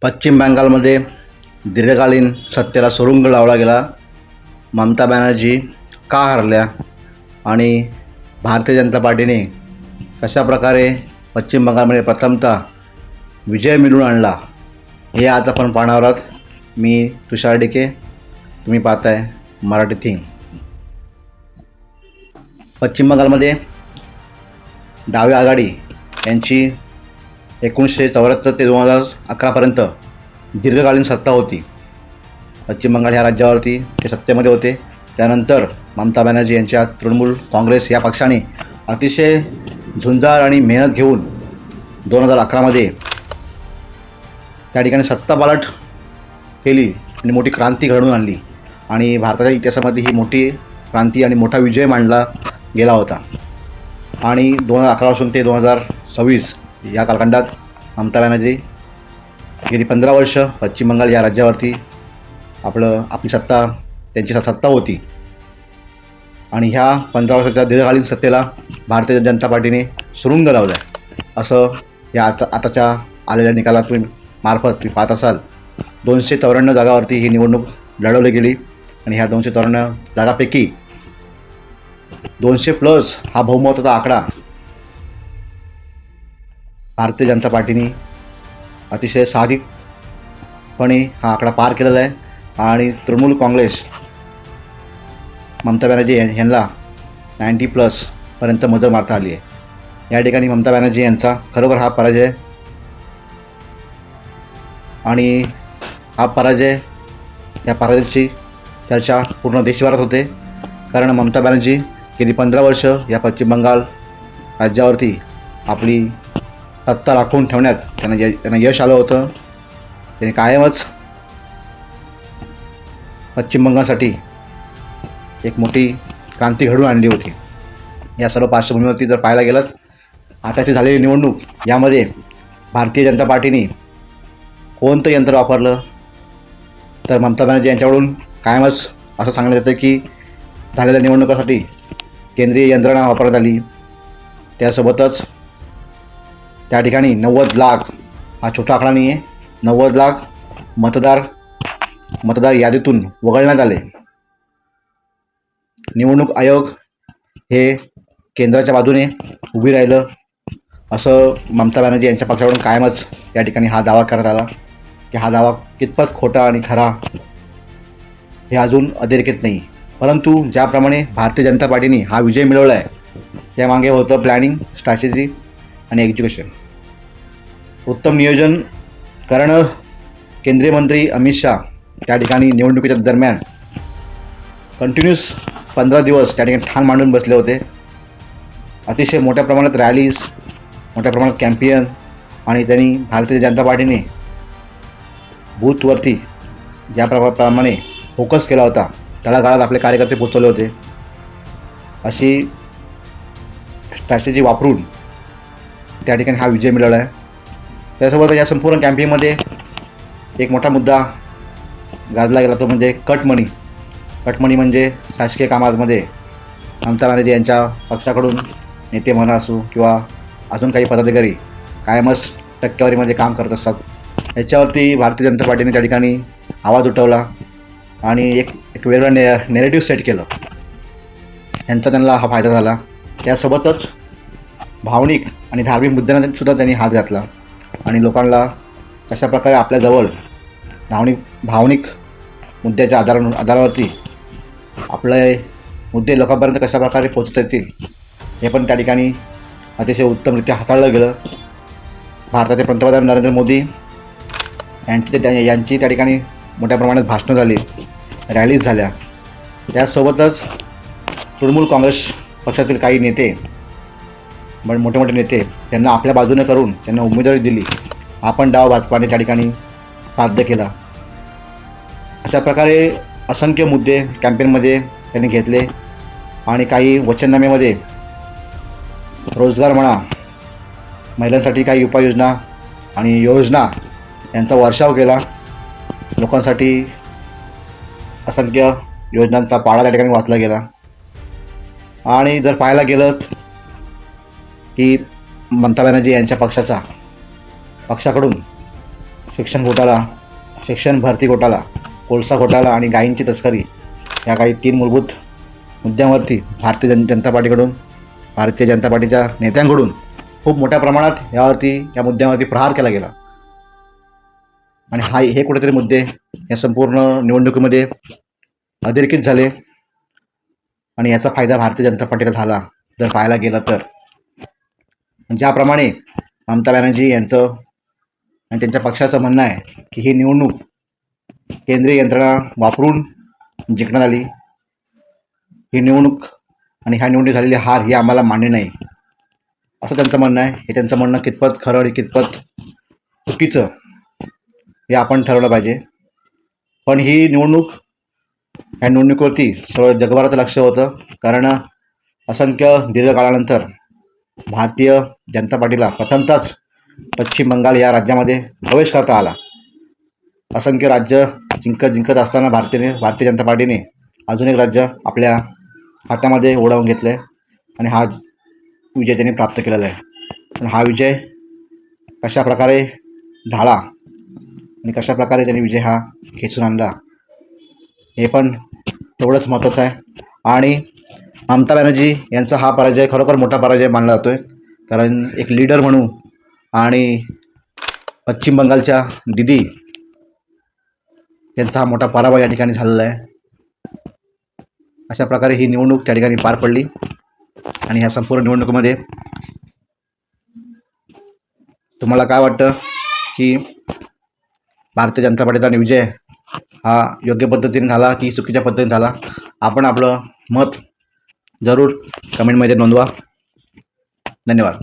पश्चिम बंगालमध्ये दीर्घकालीन सत्तेला सुरुंग लावला गेला. ममता बॅनर्जी का हरल्या आणि भारतीय जनता पार्टीने कशाप्रकारे पश्चिम बंगालमध्ये प्रथमतः विजय मिळवून आणला, हे आज आपण पाहणार आहोत. मी तुषार डिके, तुम्ही पाहताय मराठी थिंग. पश्चिम बंगालमध्ये डावी आघाडी यांची 1974 ते 2011पर्यंत दीर्घकालीन सत्ता होती. पश्चिम बंगाल ह्या राज्यावरती ते सत्तेमध्ये होते. त्यानंतर ममता बॅनर्जी यांच्या तृणमूल काँग्रेस या पक्षाने अतिशय झुंजार आणि मेहनत घेऊन 2011मध्ये त्या ठिकाणी सत्तापालट केली आणि मोठी क्रांती घडवून आणली आणि भारताच्या इतिहासामध्ये ही मोठी क्रांती आणि मोठा विजय मांडला गेला होता. आणि 2011पासून ते 2026 या कालखंडात ममता बॅनर्जी गेली 15 वर्ष पश्चिम बंगाल या राज्यावरती आपली सत्ता त्यांची सत्ता होती. आणि ह्या 15 वर्षाच्या दीर्घकालीन सत्तेला भारतीय जनता पार्टीने सुरुंग लावला आहे, असं या आताच्या आलेल्या निकालात मार्फत तुम्ही पाहत असाल. 294 जागावरती ही निवडणूक लढवली गेली आणि ह्या 294 जागापैकी 200+ हा बहुमताचा आकडा भारतीय जनता पार्टीने अतिशय साहजिकपणे हा आकडा पार केलेला आहे. आणि तृणमूल काँग्रेस ममता बॅनर्जी यांना 90+ पर्यंत मजल मारता आली आहे. या ठिकाणी ममता बॅनर्जी यांचा खरोखर हा पराजय आणि या पराजयाची चर्चा पूर्ण देशभरात होते. कारण ममता बॅनर्जी गेली 15 वर्ष या पश्चिम बंगाल राज्यावरती आपली सत्ता राखून ठेवण्यात त्यांना यश आलं होतं. त्यांनी कायमच पश्चिम बंगालसाठी एक मोठी क्रांती घडवून आणली होती. या सर्व पार्श्वभूमीवरती जर पाहायला गेलं आताची झालेली निवडणूक यामध्ये भारतीय जनता पार्टीने कोणतं यंत्र वापरलं तर ममता बॅनर्जी यांच्याकडून कायमच असं सांगण्यात येतं की झालेल्या निवडणुकासाठी केंद्रीय यंत्रणा वापरण्यात आली. त्यासोबतच त्या ठिकाणी 90 लाख हा छोटा आकडा नाही आहे, 90 लाख मतदार यादीतून वगळण्यात आले. निवडणूक आयोग हे केंद्राच्या बाजूने उभी राहिलं, असं ममता बॅनर्जी यांच्या पक्षाकडून कायमच या ठिकाणी हा दावा करण्यात आला. की हा दावा कितपत खोटा आणि खरा हे अजून अधोरेखित नाही. परंतु ज्याप्रमाणे भारतीय जनता पार्टीने हा विजय मिळवला आहे त्यामागे होतं प्लॅनिंग, स्ट्रॅटेजी आणि एक्झिक्युशन. उत्तम नियोजन. कारण केंद्रीय मंत्री अमित शाह त्या ठिकाणी निवडणुकीच्या दरम्यान कंटिन्यूस 15 दिवस त्या ठिकाणी ठाण मांडून बसले होते. अतिशय मोठ्या प्रमाणात रॅलीज, मोठ्या प्रमाणात कॅम्पेन आणि त्यांनी भारतीय जनता पार्टीने बूथवरती ज्याप्रमाणे फोकस केला होता तळागाळात आपले कार्यकर्ते पोचवले होते. अशी स्ट्रॅटेजी वापरून त्या ठिकाणी हा विजय मिळवला आहे. त्यासोबत या संपूर्ण कॅम्पेनमध्ये एक मोठा मुद्दा गाजला गेला तो म्हणजे कट मनी म्हणजे शासकीय कामांमध्ये ममता बॅनर्जी यांच्या पक्षाकडून नेते म्हणा असो किंवा अजून काही पदाधिकारी कायमच टक्केवारीमध्ये काम करत असतात. याच्यावरती भारतीय जनता पार्टीने त्या ठिकाणी आवाज उठवला आणि एक वेगळं नेरेटिव्ह सेट केलं. त्यांना हा फायदा झाला. त्यासोबतच भावनिक आणि धार्मिक मुद्द्यांना सुद्धा त्यांनी हात घातला आणि लोकांना कशाप्रकारे आपल्याजवळ भावनिक मुद्द्याच्या आधारावरती आपले मुद्दे लोकांपर्यंत कशाप्रकारे पोहोचता येतील हे पण त्या ठिकाणी अतिशय उत्तमरित्या हाताळलं गेलं. भारताचे पंतप्रधान नरेंद्र मोदी यांची त्या ठिकाणी मोठ्या प्रमाणात भाषणं झाली, रॅलीज झाल्या. त्यासोबतच तृणमूल काँग्रेस पक्षातील काही नेते, मोठे नेते त्यांना आपल्या बाजूने करून त्यांना उमेदवारी दिली. आपण डाव भाजपाने त्या ठिकाणी साध्य केला. अशा प्रकारे असंख्य मुद्दे कॅम्पेनमध्ये त्यांनी घेतले आणि काही वचननाम्यामध्ये रोजगार म्हणा, महिलांसाठी काही उपाययोजना आणि योजना यांचा वर्षाव केला. लोकांसाठी असंख्य योजनांचा पाढा त्या ठिकाणी वाचला गेला. आणि जर पाहायला गेलं की ममता बॅनर्जी यांच्या पक्षाकडून शिक्षण घोटाळा, शिक्षण भरती घोटाळा, कोळसा घोटाळा आणि गायींची तस्करी या काही 3 मूलभूत मुद्द्यांवरती भारतीय जनता पार्टीच्या नेत्यांकडून खूप मोठ्या प्रमाणात या मुद्द्यांवरती प्रहार केला गेला. आणि हे कुठेतरी मुद्दे या संपूर्ण निवडणुकीमध्ये अधोरेखित झाले आणि याचा फायदा भारतीय जनता पार्टीला झाला जर पाहायला गेलं तर. ज्याप्रमाणे ममता बॅनर्जी यांचं आणि त्यांच्या पक्षाचं म्हणणं आहे की ही निवडणूक केंद्रीय यंत्रणा वापरून जिंकण्यात आली, ही निवडणूक आणि ह्या निवडणूक झालेली हार ही आम्हाला मान्य नाही, असं त्यांचं म्हणणं आहे. हे त्यांचं म्हणणं कितपत खरं आणि कितपत चुकीचं हे आपण ठरवलं पाहिजे. पण ही निवडणूक, ह्या निवडणुकीवरती सर्व जगभराचं लक्ष होतं, कारण असंख्य दीर्घकाळानंतर भारतीय जनता पार्टीला प्रथमतःच पश्चिम बंगाल या राज्यामध्ये प्रवेश करता आला. असंख्य राज्य जिंकत असताना भारतीय जनता पार्टीने अजून एक राज्य आपल्या हातामध्ये ओढावून घेतलं आहे आणि हा विजय त्यांनी प्राप्त केलेला आहे. पण हा विजय कशा प्रकारे झाला आणि कशा प्रकारे त्यांनी विजय हा खेचून आणला हे पण तेवढंच महत्त्वाचं आहे. आणि ममता बॅनर्जी यांचा हा पराजय खरोखर मोठा पराजय मानला जातो आहे, कारण एक लीडर म्हणून आणि पश्चिम बंगालच्या दीदी यांचा हा मोठा पराभव या ठिकाणी झालेला आहे. अशा प्रकारे ही निवडणूक त्या ठिकाणी पार पडली आणि ह्या संपूर्ण निवडणुकीमध्ये तुम्हाला काय वाटतं की भारतीय जनता पार्टीचा विजय हा योग्य पद्धतीने झाला की चुकीच्या पद्धतीने झाला? आपण आपलं मत जरूर कमेंटमध्ये नोंदवा. धन्यवाद.